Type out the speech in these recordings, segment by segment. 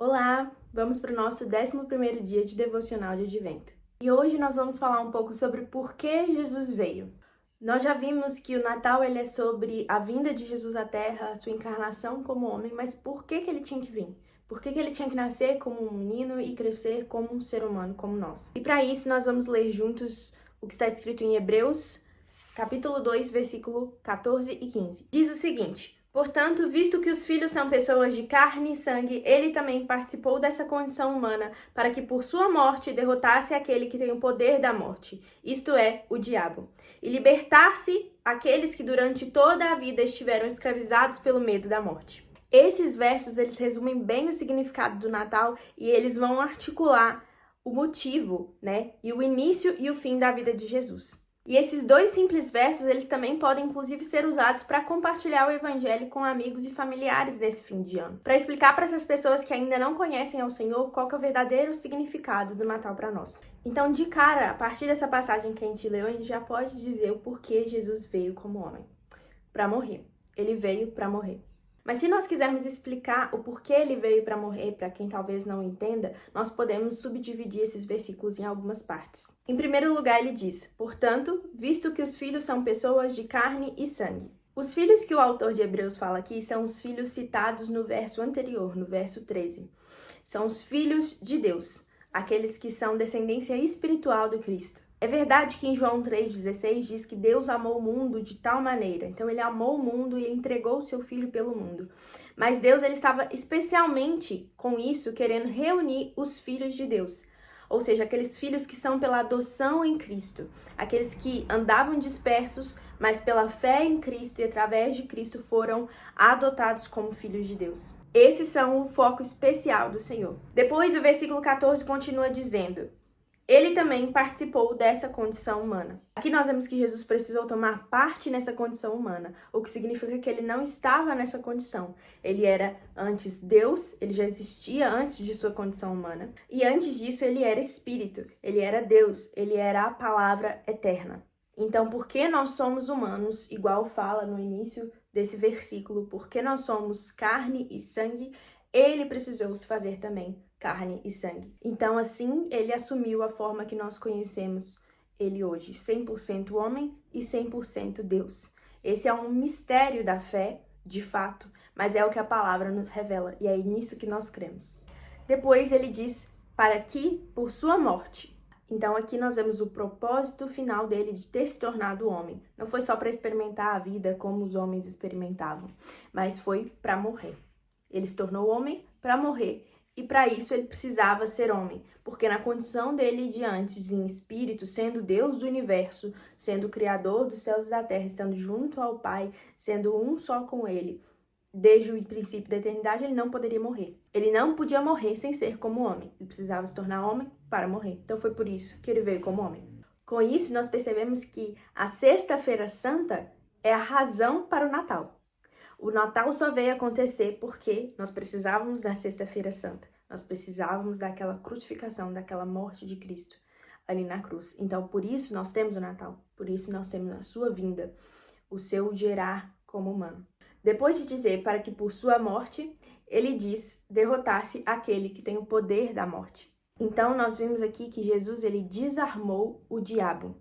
Olá! Vamos para o nosso 11º dia de devocional de Advento. E hoje nós vamos falar um pouco sobre por que Jesus veio. Nós já vimos que o Natal ele é sobre a vinda de Jesus à Terra, a sua encarnação como homem, mas por que ele tinha que vir? Por que ele tinha que nascer como um menino e crescer como um ser humano como nós? E para isso nós vamos ler juntos o que está escrito em Hebreus, capítulo 2, versículo 14 e 15. Diz o seguinte: portanto, visto que os filhos são pessoas de carne e sangue, ele também participou dessa condição humana, para que por sua morte derrotasse aquele que tem o poder da morte, isto é, o diabo, e libertasse aqueles que durante toda a vida estiveram escravizados pelo medo da morte. Esses versos, eles resumem bem o significado do Natal e eles vão articular o motivo, e o início e o fim da vida de Jesus. E esses dois simples versos, eles também podem inclusive ser usados para compartilhar o evangelho com amigos e familiares nesse fim de ano, para explicar para essas pessoas que ainda não conhecem ao Senhor qual que é o verdadeiro significado do Natal para nós. Então, de cara, a partir dessa passagem que a gente leu, a gente já pode dizer o porquê Jesus veio como homem, para morrer. Ele veio para morrer. Mas se nós quisermos explicar o porquê ele veio para morrer, para quem talvez não entenda, nós podemos subdividir esses versículos em algumas partes. Em primeiro lugar, ele diz: portanto, visto que os filhos são pessoas de carne e sangue. Os filhos que o autor de Hebreus fala aqui são os filhos citados no verso anterior, no verso 13. São os filhos de Deus, aqueles que são descendência espiritual do Cristo. É verdade que em João 3,16 diz que Deus amou o mundo de tal maneira. Então ele amou o mundo e entregou o seu filho pelo mundo. Mas Deus ele estava especialmente com isso querendo reunir os filhos de Deus. Ou seja, aqueles filhos que são pela adoção em Cristo. Aqueles que andavam dispersos, mas pela fé em Cristo e através de Cristo foram adotados como filhos de Deus. Esses são o foco especial do Senhor. Depois o versículo 14 continua dizendo: ele também participou dessa condição humana. Aqui nós vemos que Jesus precisou tomar parte nessa condição humana, o que significa que ele não estava nessa condição. Ele era antes Deus, ele já existia antes de sua condição humana. E antes disso ele era Espírito, ele era Deus, ele era a palavra eterna. Então, porque nós somos humanos, igual fala no início desse versículo, porque nós somos carne e sangue, ele precisou se fazer também carne e sangue. Então, assim, ele assumiu a forma que nós conhecemos ele hoje, 100% homem e 100% Deus. Esse é um mistério da fé, de fato, mas é o que a palavra nos revela, e é nisso que nós cremos. Depois ele diz, para que, por sua morte. Então, aqui nós vemos o propósito final dele de ter se tornado homem. Não foi só para experimentar a vida como os homens experimentavam, mas foi para morrer. Ele se tornou homem para morrer. E para isso ele precisava ser homem, porque na condição dele de antes, em espírito, sendo Deus do universo, sendo o Criador dos céus e da terra, estando junto ao Pai, sendo um só com ele, desde o princípio da eternidade, ele não poderia morrer. Ele não podia morrer sem ser como homem. Ele precisava se tornar homem para morrer. Então foi por isso que ele veio como homem. Com isso, nós percebemos que a Sexta-feira Santa é a razão para o Natal. O Natal só veio acontecer porque nós precisávamos da Sexta-feira Santa. Nós precisávamos daquela crucificação, daquela morte de Cristo ali na cruz. Então, por isso nós temos o Natal. Por isso nós temos a sua vinda, o seu gerar como humano. Depois de dizer para que por sua morte, ele diz, derrotasse aquele que tem o poder da morte. Então, nós vimos aqui que Jesus, ele desarmou o diabo.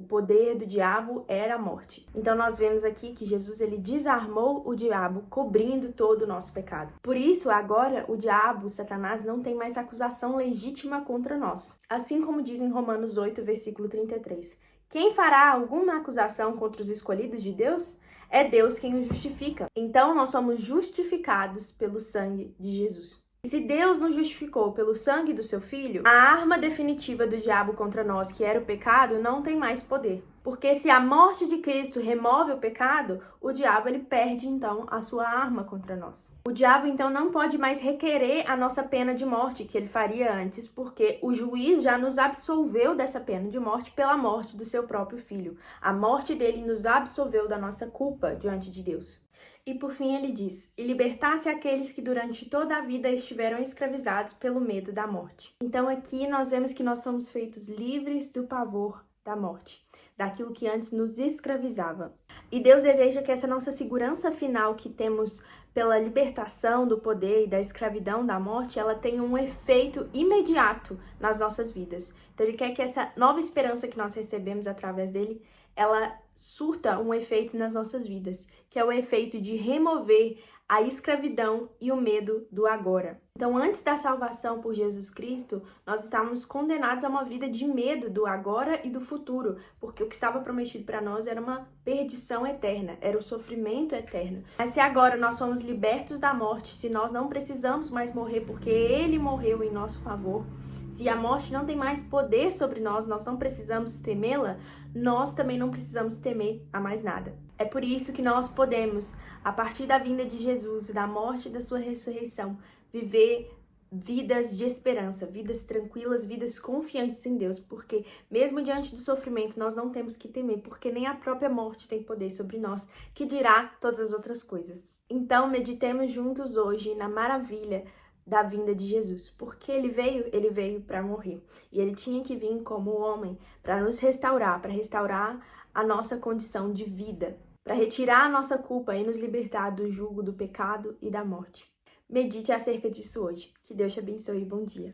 O poder do diabo era a morte. Então nós vemos aqui que Jesus ele desarmou o diabo, cobrindo todo o nosso pecado. Por isso, agora o diabo, Satanás, não tem mais acusação legítima contra nós. Assim como diz em Romanos 8, versículo 33. Quem fará alguma acusação contra os escolhidos de Deus? É Deus quem os justifica. Então nós somos justificados pelo sangue de Jesus. E se Deus nos justificou pelo sangue do seu Filho, a arma definitiva do diabo contra nós, que era o pecado, não tem mais poder. Porque se a morte de Cristo remove o pecado, o diabo ele perde então a sua arma contra nós. O diabo então não pode mais requerer a nossa pena de morte que ele faria antes, porque o juiz já nos absolveu dessa pena de morte pela morte do seu próprio Filho. A morte dele nos absolveu da nossa culpa diante de Deus. E por fim ele diz, e libertasse aqueles que durante toda a vida estiveram escravizados pelo medo da morte. Então aqui nós vemos que nós somos feitos livres do pavor da morte, daquilo que antes nos escravizava. E Deus deseja que essa nossa segurança final que temos pela libertação do poder e da escravidão da morte, ela tem um efeito imediato nas nossas vidas. Então ele quer que essa nova esperança que nós recebemos através dele, ela surta um efeito nas nossas vidas, que é o efeito de remover a escravidão e o medo do agora. Então, antes da salvação por Jesus Cristo, nós estávamos condenados a uma vida de medo do agora e do futuro, porque o que estava prometido para nós era uma perdição eterna, era o sofrimento eterno. Mas se agora nós somos libertos da morte, se nós não precisamos mais morrer porque Ele morreu em nosso favor, se a morte não tem mais poder sobre nós, nós não precisamos temê-la, nós também não precisamos temer a mais nada. É por isso que nós podemos, a partir da vinda de Jesus e da morte e da sua ressurreição, viver vidas de esperança, vidas tranquilas, vidas confiantes em Deus, porque mesmo diante do sofrimento nós não temos que temer, porque nem a própria morte tem poder sobre nós, que dirá todas as outras coisas. Então meditemos juntos hoje na maravilha da vinda de Jesus, porque ele veio para morrer, e ele tinha que vir como homem para nos restaurar, para restaurar a nossa condição de vida, para retirar a nossa culpa e nos libertar do jugo do pecado e da morte. Medite acerca disso hoje. Que Deus te abençoe e bom dia.